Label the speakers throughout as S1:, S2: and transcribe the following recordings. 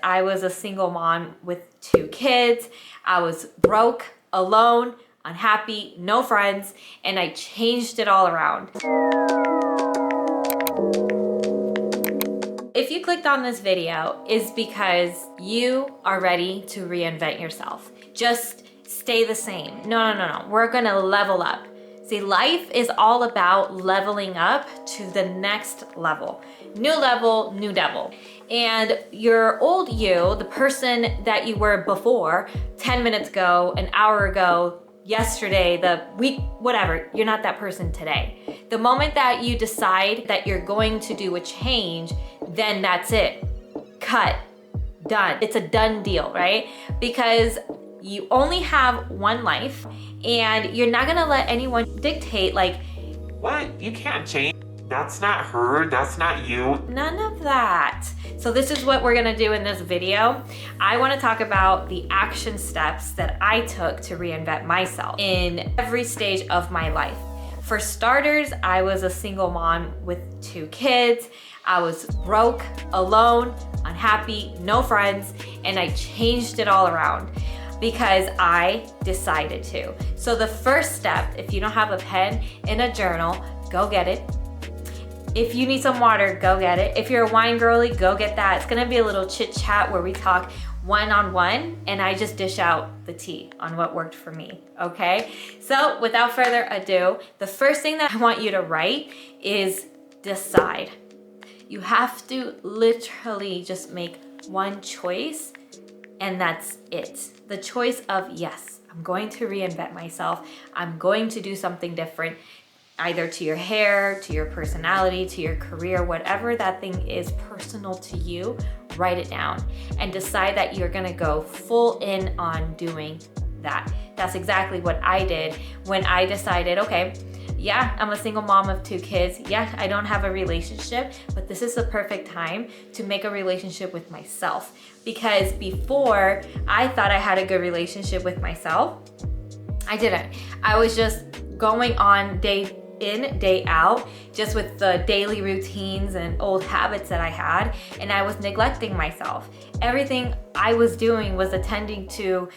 S1: I was a single mom with 2 kids. I was broke, alone, unhappy, no friends, and I changed it all around. If you clicked on this video, it's because you are ready to reinvent yourself. Just stay the same. No. We're gonna level up. See, life is all about leveling up to the next level. New level, new devil. And your old you, the person that you were before, 10 minutes ago, an hour ago, yesterday, the week, whatever, you're not that person today. The moment that you decide that you're going to do a change, then that's it. Cut. Done. It's a done deal, right? Because you only have one life and you're not gonna let anyone dictate like,
S2: what? You can't change. That's not her, that's not you.
S1: None of that. So this is what we're gonna do in this video. I wanna talk about the action steps that I took to reinvent myself in every stage of my life. For starters, I was a single mom with 2 kids. I was broke, alone, unhappy, no friends, and I changed it all around because I decided to. So the first step, if you don't have a pen and a journal, go get it. If you need some water, go get it. If you're a wine girly, go get that. It's gonna be a little chit chat where we talk one-on-one and I just dish out the tea on what worked for me, okay? So without further ado, the first thing that I want you to write is decide. You have to literally just make one choice and that's it. The choice of, yes, I'm going to reinvent myself. I'm going to do something different, either to your hair, to your personality, to your career, whatever that thing is personal to you, write it down and decide that you're gonna go full in on doing that. That's exactly what I did when I decided, okay, yeah, I'm a single mom of 2 kids. Yeah, I don't have a relationship, but this is the perfect time to make a relationship with myself. Because before, I thought I had a good relationship with myself. I didn't. I was just going on day in, day out, just with the daily routines and old habits that I had, and I was neglecting myself. Everything I was doing was attending to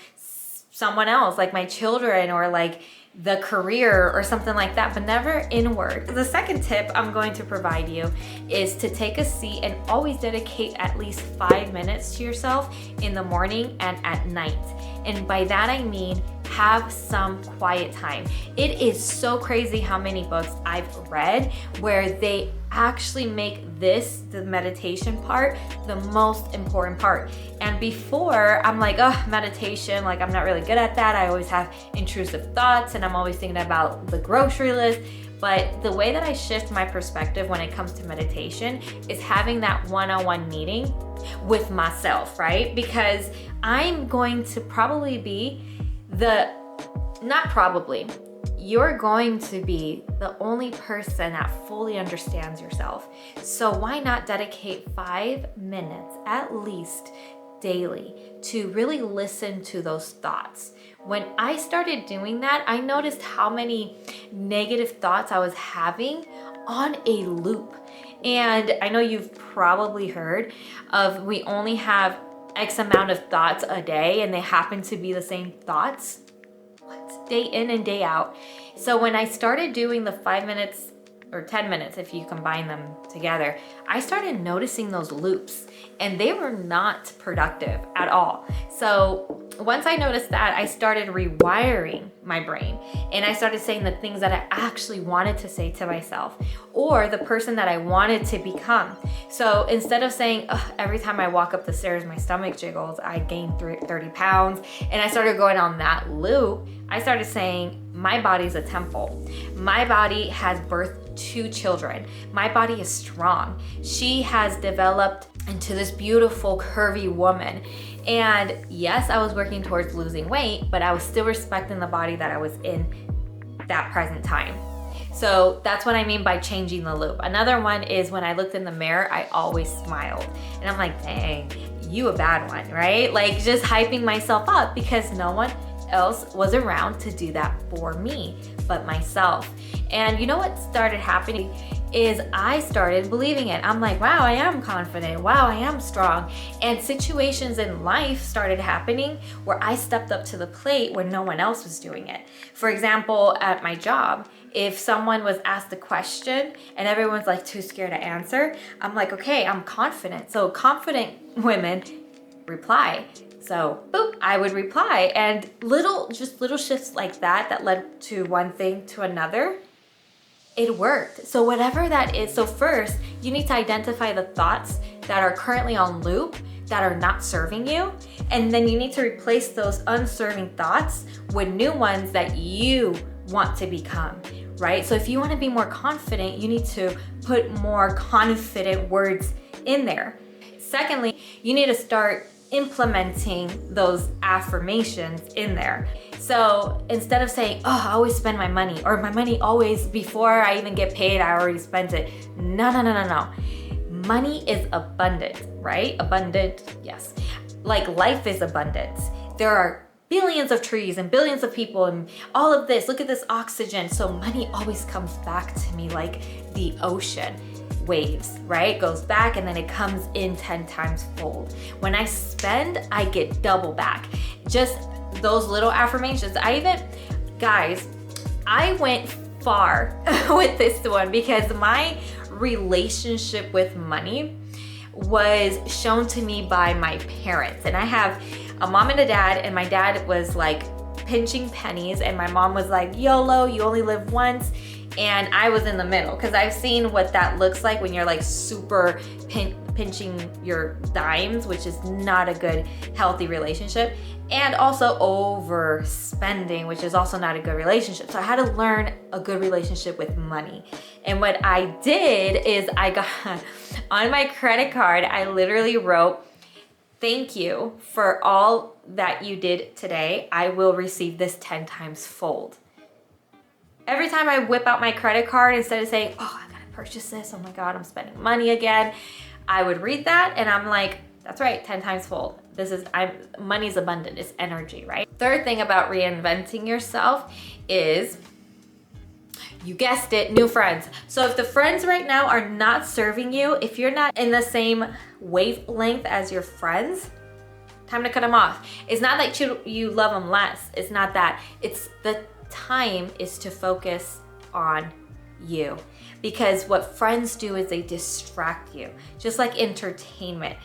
S1: someone else, like my children or like the career or something like that, but never inward. The second tip I'm going to provide you is to take a seat and always dedicate at least 5 minutes to yourself in the morning and at night. And by that I mean have some quiet time. It is so crazy how many books I've read where they actually make this, the meditation part, the most important part. And before, I'm like, oh, meditation, like I'm not really good at that. I always have intrusive thoughts and I'm always thinking about the grocery list. But the way that I shift my perspective when it comes to meditation is having that one-on-one meeting with myself, right? Because I'm going to probably be you're going to be the only person that fully understands yourself. So why not dedicate 5 minutes at least daily to really listen to those thoughts? When I started doing that, I noticed how many negative thoughts I was having on a loop. And I know you've probably heard of we only have X amount of thoughts a day and they happen to be the same thoughts. What? Day in and day out. So when I started doing the 5 minutes or 10 minutes, if you combine them together, I started noticing those loops and they were not productive at all. So once I noticed that, I started rewiring my brain and I started saying the things that I actually wanted to say to myself or the person that I wanted to become. So instead of saying, every time I walk up the stairs, my stomach jiggles, I gained 30 pounds, and I started going on that loop, I started saying, my body's a temple. My body has birthed 2 children. My body is strong. She has developed into this beautiful, curvy woman. And yes, I was working towards losing weight, but I was still respecting the body that I was in that present time. So that's what I mean by changing the loop. Another one is when I looked in the mirror, I always smiled. And I'm like, dang, you a bad one, right? Like just hyping myself up because no one else was around to do that for me but myself. And you know what started happening? is I started believing it. I'm like, wow, I am confident. Wow, I am strong. And situations in life started happening where I stepped up to the plate when no one else was doing it. For example, at my job, if someone was asked a question and everyone's like too scared to answer, I'm like, okay, I'm confident. So confident women reply. So boop, I would reply. And just little shifts like that led to one thing to another. It worked. So whatever that is, so first you need to identify the thoughts that are currently on loop that are not serving you. And then you need to replace those unserving thoughts with new ones that you want to become, right? So if you want to be more confident, you need to put more confident words in there. Secondly, you need to start implementing those affirmations in there. So instead of saying, oh, I always spend my money, or my money always, before I even get paid, I already spent it. No. Money is abundant, right? Abundant, yes. Like life is abundance. There are billions of trees and billions of people and all of this. Look at this oxygen. So money always comes back to me like the ocean waves, right? Goes back and then it comes in 10 times fold. When I spend, I get double back. Just those little affirmations. Guys, I went far with this one because my relationship with money was shown to me by my parents. And I have a mom and a dad, and my dad was like pinching pennies and my mom was like, YOLO, you only live once. And I was in the middle because I've seen what that looks like when you're like super pinching your dimes, which is not a good, healthy relationship. And also overspending, which is also not a good relationship. So I had to learn a good relationship with money. And what I did is I got on my credit card, I literally wrote, thank you for all that you did today. I will receive this 10 times fold. Every time I whip out my credit card, instead of saying, oh, I gotta purchase this, oh my God, I'm spending money again, I would read that and I'm like, that's right, 10 times fold. Money's abundant, it's energy, right? Third thing about reinventing yourself is, you guessed it, new friends. So if the friends right now are not serving you, if you're not in the same wavelength as your friends, time to cut them off. It's not that you love them less. It's not that. It's the time is to focus on you. Because what friends do is they distract you. Just like entertainment.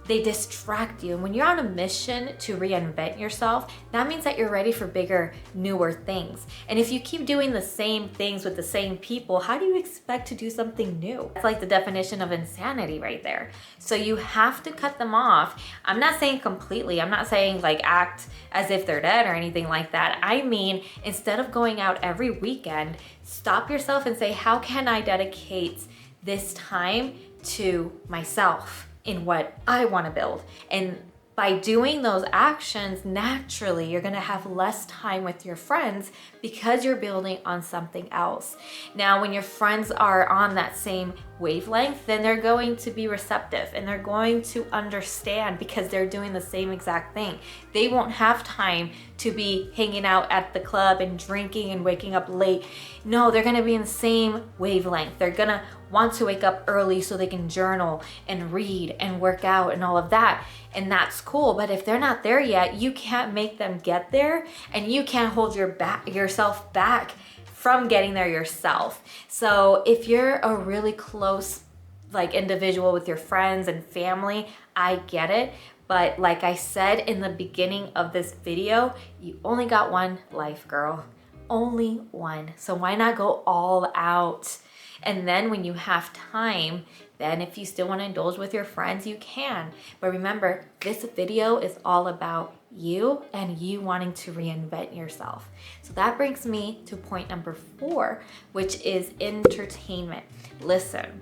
S1: They distract you. And when you're on a mission to reinvent yourself, that means that you're ready for bigger, newer things. And if you keep doing the same things with the same people, how do you expect to do something new? It's like the definition of insanity right there. So you have to cut them off. I'm not saying completely. I'm not saying like act as if they're dead or anything like that. I mean, instead of going out every weekend, stop yourself and say, how can I dedicate this time to myself? In what I want to build. And by doing those actions, naturally, you're going to have less time with your friends because you're building on something else. Now, when your friends are on that same wavelength, then they're going to be receptive and they're going to understand because they're doing the same exact thing. They won't have time to be hanging out at the club and drinking and waking up late. No, they're going to be in the same wavelength. They're going to want to wake up early so they can journal and read and work out and all of that. And that's cool. But if they're not there yet, you can't make them get there and you can't hold yourself back from getting there yourself. So if you're a really close like individual with your friends and family, I get it. But like I said in the beginning of this video, you only got one life, girl. Only one. So why not go all out? And then when you have time, then if you still want to indulge with your friends, you can. But remember, this video is all about you and you wanting to reinvent yourself. So that brings me to point number 4, which is entertainment. Listen,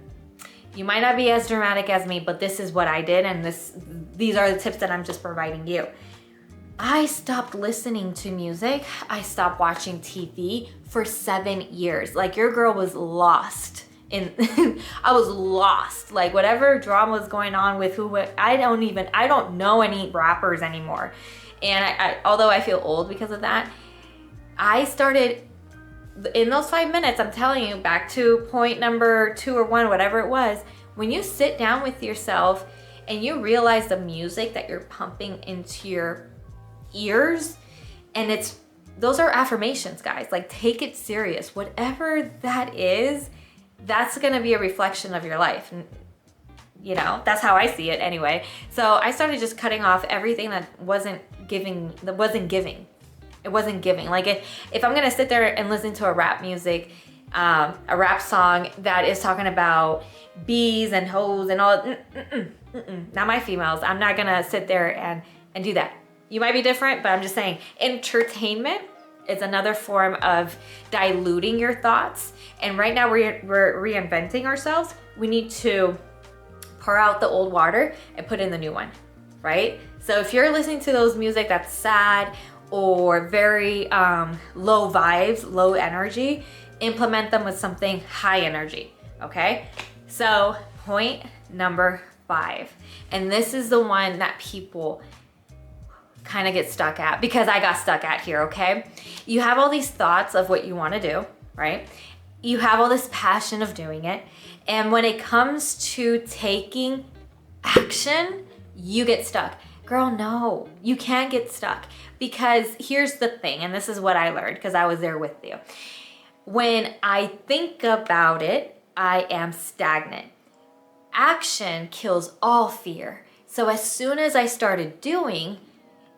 S1: you might not be as dramatic as me, but this is what I did, and these are the tips that I'm just providing you. I stopped listening to music. I stopped watching TV for 7 years. Like, your girl was lost I was lost. Like, whatever drama was going on with I don't know any rappers anymore. And I although I feel old because of that, I started in those 5 minutes, I'm telling you, back to point number 2 or 1, whatever it was, when you sit down with yourself and you realize the music that you're pumping into your ears, and those are affirmations, guys. Like, take it serious. Whatever that is, that's gonna be a reflection of your life. And, you know, that's how I see it anyway. So I started just cutting off everything that wasn't giving. It wasn't giving. Like, if I'm gonna sit there and listen to a rap music, a rap song that is talking about bees and hoes and all, not my females. I'm not gonna sit there and do that. You might be different, but I'm just saying, entertainment is another form of diluting your thoughts. And right now we're reinventing ourselves. We need to pour out the old water and put in the new one, right? So if you're listening to those music that's sad or very low vibes, low energy, implement them with something high energy, okay? So point number 5, and this is the one that people kind of get stuck at, because I got stuck at here, okay? You have all these thoughts of what you want to do, right? You have all this passion of doing it, and when it comes to taking action, you get stuck. Girl, no, you can't get stuck, because here's the thing, and this is what I learned because I was there with you. When I think about it, I am stagnant. Action kills all fear. So as soon as I started doing,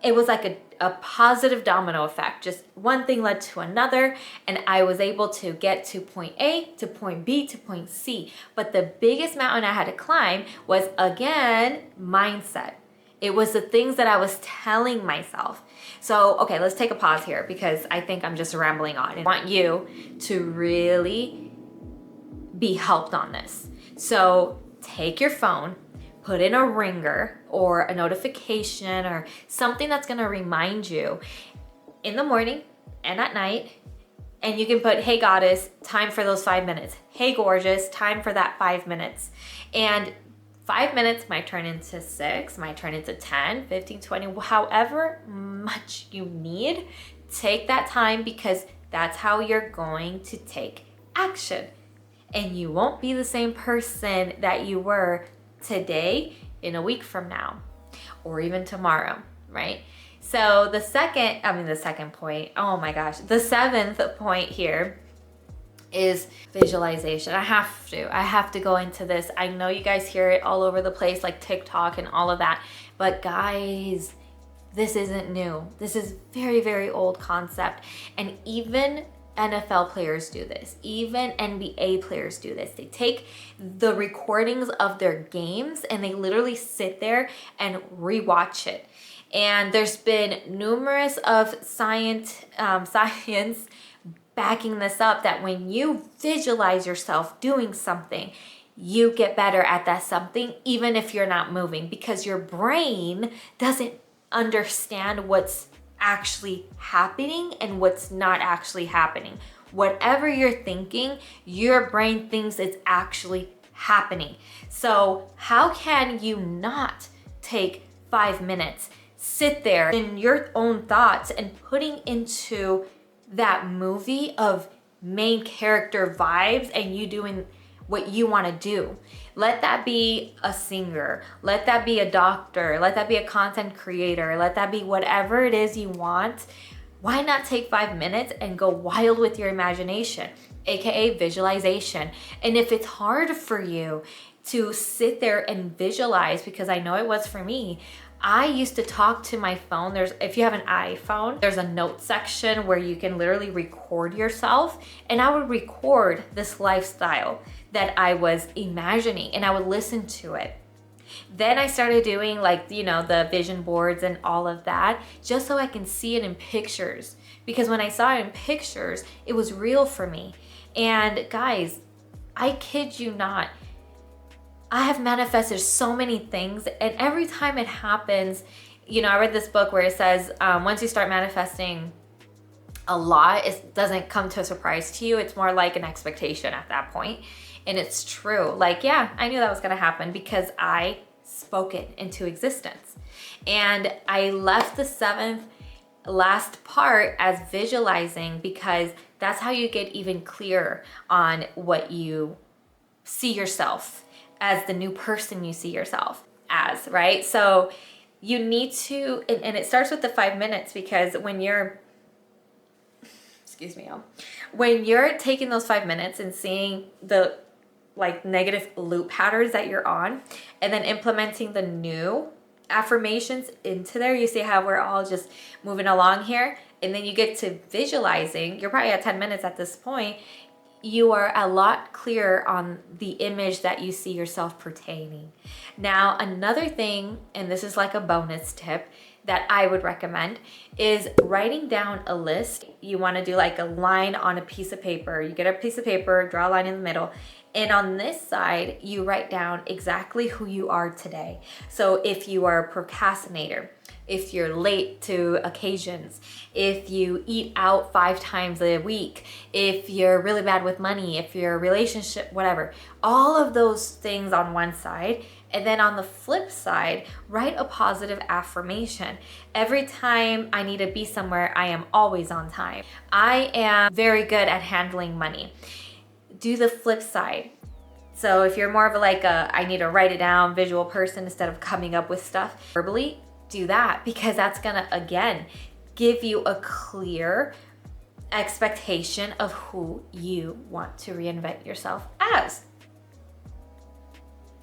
S1: it was like a positive domino effect. Just one thing led to another, and I was able to get to point A, to point B, to point C. But the biggest mountain I had to climb was, again, mindset. It was the things that I was telling myself. So, okay, let's take a pause here, because I think I'm just rambling on. I want you to really be helped on this. So take your phone, put in a ringer or a notification or something that's gonna remind you in the morning and at night. And you can put, hey goddess, time for those 5 minutes. Hey gorgeous, time for that 5 minutes. And 5 minutes might turn into 6, might turn into 10, 15, 20, however much you need. Take that time, because that's how you're going to take action. And you won't be the same person that you were today in a week from now, or even tomorrow, right? So the second point, oh my gosh, the 7th point here is visualization. I have to go into this. I know you guys hear it all over the place, like TikTok and all of that, but guys, this isn't new. This is very, very old concept. And even NFL players do this. Even NBA players do this. They take the recordings of their games and they literally sit there and rewatch it. And there's been numerous of science backing this up, that when you visualize yourself doing something, you get better at that something, even if you're not moving, because your brain doesn't understand what's actually happening and what's not actually happening. Whatever you're thinking, your brain thinks it's actually happening. So how can you not take 5 minutes, sit there in your own thoughts and putting into that movie of main character vibes and you doing what you want to do? Let that be a singer, let that be a doctor, let that be a content creator, let that be whatever it is you want. Why not take 5 minutes and go wild with your imagination, aka visualization? And if it's hard for you to sit there and visualize, because I know it was for me, I used to talk to my phone. If you have an iPhone, there's a note section where you can literally record yourself, and I would record this lifestyle that I was imagining and I would listen to it. Then I started doing, like, you know, the vision boards and all of that, just so I can see it in pictures, because when I saw it in pictures, it was real for me. And guys, I kid you not, I have manifested so many things, and every time it happens, you know, I read this book where it says once you start manifesting a lot, it doesn't come to a surprise to you. It's more like an expectation at that point. And it's true. Like, yeah, I knew that was gonna happen because I spoke it into existence. And I left the 7th last part as visualizing, because That's how you get even clearer on what you see yourself as, the new person you see yourself as, right? So you need to, and it starts with the 5 minutes, because when you're, excuse me, y'all, when you're taking those 5 minutes and seeing the like negative loop patterns that you're on, and then implementing the new affirmations into there, you see how we're all just moving along here, and then you get to visualizing. You're probably at 10 minutes at this point. You are a lot clearer on the image that you see yourself pertaining. Now, another thing, and this is like a bonus tip that I would recommend, is writing down a list. You want to do like a line on a piece of paper. You get a piece of paper, draw a line in the middle, and on this side, you write down exactly who you are today. So if you are a procrastinator, if you're late to occasions, if you eat out 5 times a week, if you're really bad with money, if you're a relationship, whatever, all of those things on one side. And then on the flip side, write a positive affirmation. Every time I need to be somewhere, I am always on time. I am very good at handling money. Do the flip side. So if you're more of I need to write it down visual person instead of coming up with stuff verbally, do that, because that's gonna, again, give you a clear expectation of who you want to reinvent yourself as.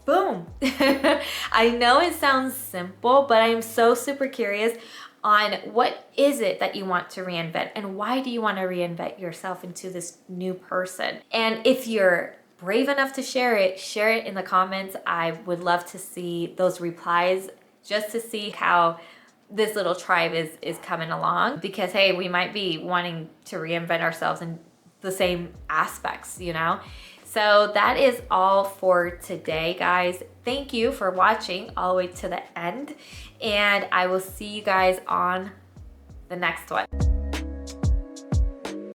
S1: Boom. I know it sounds simple, but I am so super curious on what is it that you want to reinvent, and why do you want to reinvent yourself into this new person? And if you're brave enough to share it in the comments. I would love to see those replies, just to see how this little tribe is coming along, because hey, we might be wanting to reinvent ourselves in the same aspects, you know? So that is all for today, guys. Thank you for watching all the way to the end, and I will see you guys on the next one.